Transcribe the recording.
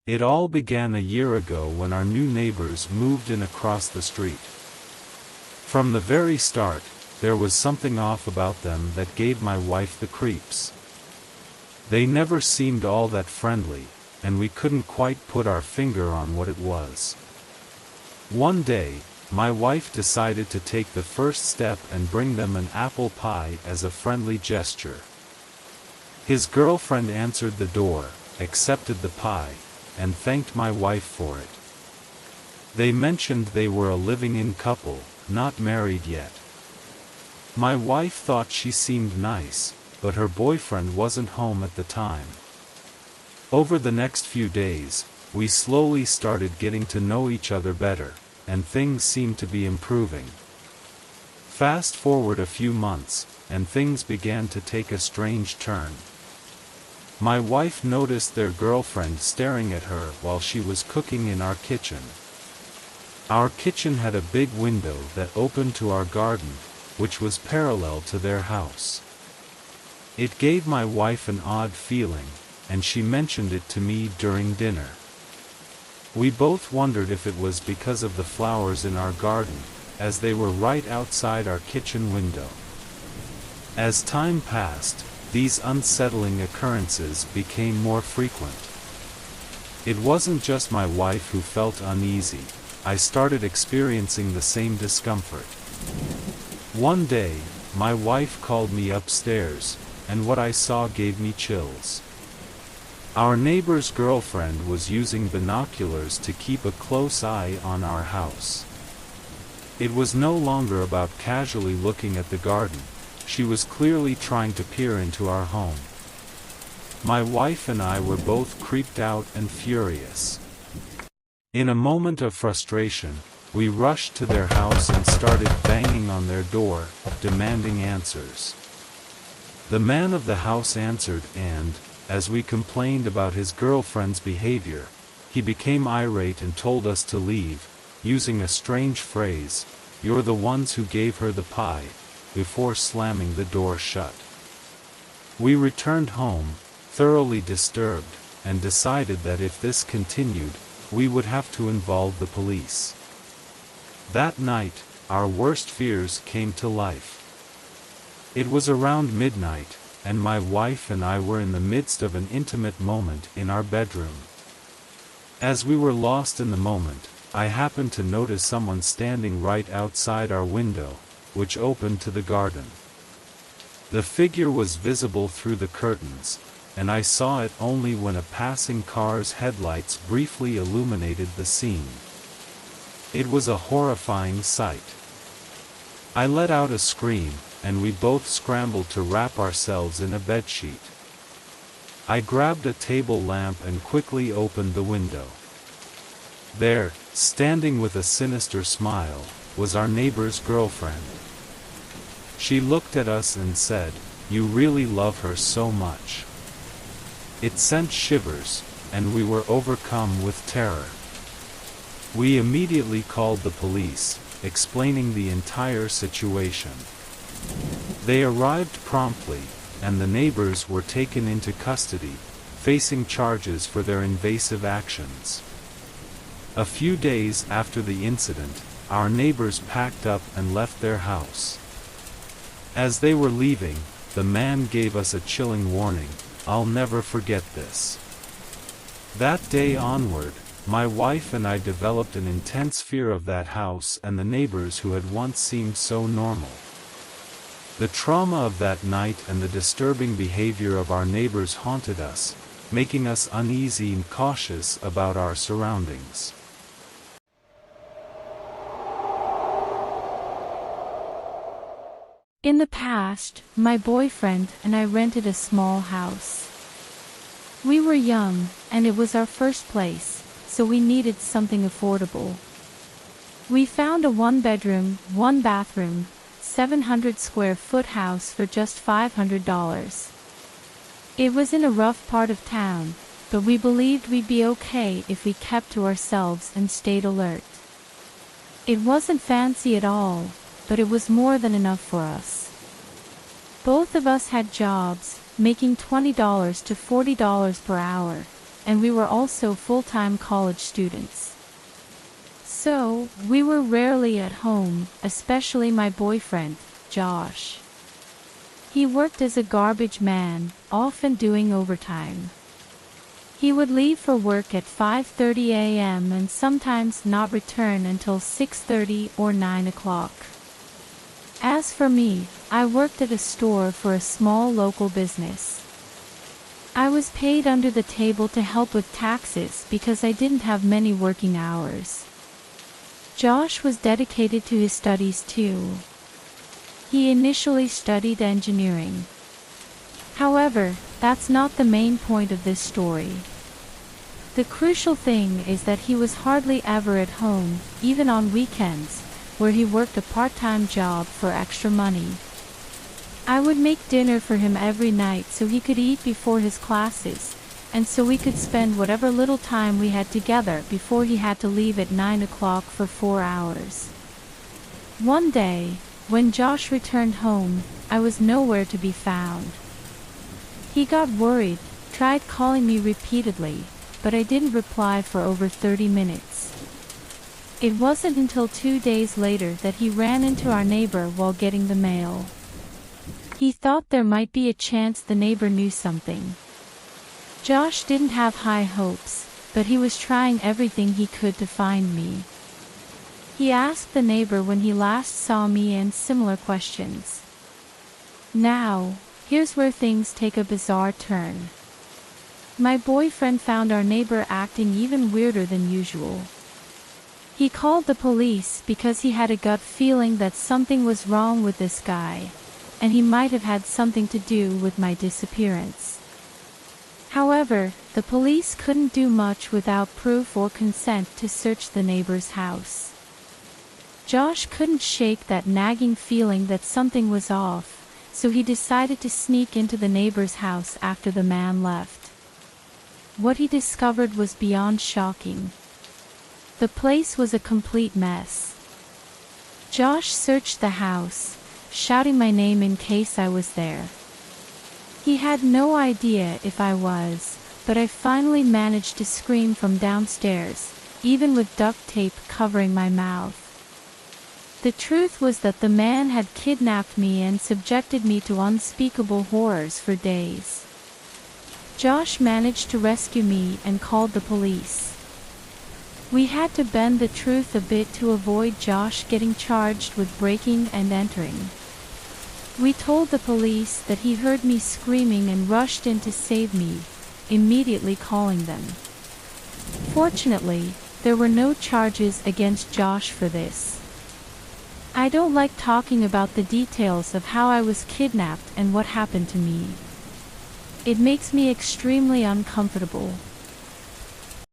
It all began a year ago when our new neighbors moved in across the street. From the very start, there was something off about them that gave my wife the creeps. They never seemed all that friendly, and we couldn't quite put our finger on what it was. One day, my wife decided to take the first step and bring them an apple pie as a friendly gesture. His girlfriend answered the door, accepted the pie, and thanked my wife for it. They mentioned they were a living-in couple, not married yet. My wife thought she seemed nice, but her boyfriend wasn't home at the time. Over the next few days, we slowly started getting to know each other better, and things seemed to be improving. Fast forward a few months, and things began to take a strange turn. My wife noticed their girlfriend staring at her while she was cooking in our kitchen. Our kitchen had a big window that opened to our garden, which was parallel to their house. It gave my wife an odd feeling, and she mentioned it to me during dinner. We both wondered if it was because of the flowers in our garden, as they were right outside our kitchen window. As time passed, these unsettling occurrences became more frequent. It wasn't just my wife who felt uneasy. I started experiencing the same discomfort. One day, my wife called me upstairs, and what I saw gave me chills. Our neighbor's girlfriend was using binoculars to keep a close eye on our house. It was no longer about casually looking at the garden. She was clearly trying to peer into our home. My wife and I were both creeped out and furious. In a moment of frustration, we rushed to their house and started banging on their door, demanding answers. The man of the house answered and, as we complained about his girlfriend's behavior, he became irate and told us to leave, using a strange phrase, "You're the ones who gave her the pie," before slamming the door shut. We returned home, thoroughly disturbed, and decided that if this continued, we would have to involve the police. That night, our worst fears came to life. It was around midnight, and my wife and I were in the midst of an intimate moment in our bedroom. As we were lost in the moment, I happened to notice someone standing right outside our window, which opened to the garden. The figure was visible through the curtains, and I saw it only when a passing car's headlights briefly illuminated the scene. It was a horrifying sight. I let out a scream, and we both scrambled to wrap ourselves in a bedsheet. I grabbed a table lamp and quickly opened the window. There, standing with a sinister smile, was our neighbor's girlfriend. She looked at us and said, "You really love her so much." It sent shivers, and we were overcome with terror. We immediately called the police, explaining the entire situation. They arrived promptly, and the neighbors were taken into custody, facing charges for their invasive actions. A few days after the incident, our neighbors packed up and left their house. As they were leaving, the man gave us a chilling warning, "I'll never forget this." That day onward, my wife and I developed an intense fear of that house and the neighbors who had once seemed so normal. The trauma of that night and the disturbing behavior of our neighbors haunted us, making us uneasy and cautious about our surroundings. In the past, my boyfriend and I rented a small house. We were young, and it was our first place, so we needed something affordable. We found a one-bedroom, one-bathroom, 700-square-foot house for just $500. It was in a rough part of town, but we believed we'd be okay if we kept to ourselves and stayed alert. It wasn't fancy at all, but it was more than enough for us. Both of us had jobs, making $20 to $40 per hour, and we were also full-time college students. So, we were rarely at home, especially my boyfriend, Josh. He worked as a garbage man, often doing overtime. He would leave for work at 5:30 a.m. and sometimes not return until 6:30 or 9 o'clock. As for me, I worked at a store for a small local business. I was paid under the table to help with taxes because I didn't have many working hours. Josh was dedicated to his studies too. He initially studied engineering. However, that's not the main point of this story. The crucial thing is that he was hardly ever at home, even on weekends, where he worked a part-time job for extra money. I would make dinner for him every night so he could eat before his classes, and so we could spend whatever little time we had together before he had to leave at 9 o'clock for 4 hours. One day, when Josh returned home, I was nowhere to be found. He got worried, tried calling me repeatedly, but I didn't reply for over 30 minutes. It wasn't until 2 days later that he ran into our neighbor while getting the mail. He thought there might be a chance the neighbor knew something. Josh didn't have high hopes, but he was trying everything he could to find me. He asked the neighbor when he last saw me and similar questions. Now, here's where things take a bizarre turn. My boyfriend found our neighbor acting even weirder than usual. He called the police because he had a gut feeling that something was wrong with this guy, and he might have had something to do with my disappearance. However, the police couldn't do much without proof or consent to search the neighbor's house. Josh couldn't shake that nagging feeling that something was off, so he decided to sneak into the neighbor's house after the man left. What he discovered was beyond shocking. The place was a complete mess. Josh searched the house, shouting my name in case I was there. He had no idea if I was, but I finally managed to scream from downstairs, even with duct tape covering my mouth. The truth was that the man had kidnapped me and subjected me to unspeakable horrors for days. Josh managed to rescue me and called the police. We had to bend the truth a bit to avoid Josh getting charged with breaking and entering. We told the police that he heard me screaming and rushed in to save me, immediately calling them. Fortunately, there were no charges against Josh for this. I don't like talking about the details of how I was kidnapped and what happened to me. It makes me extremely uncomfortable.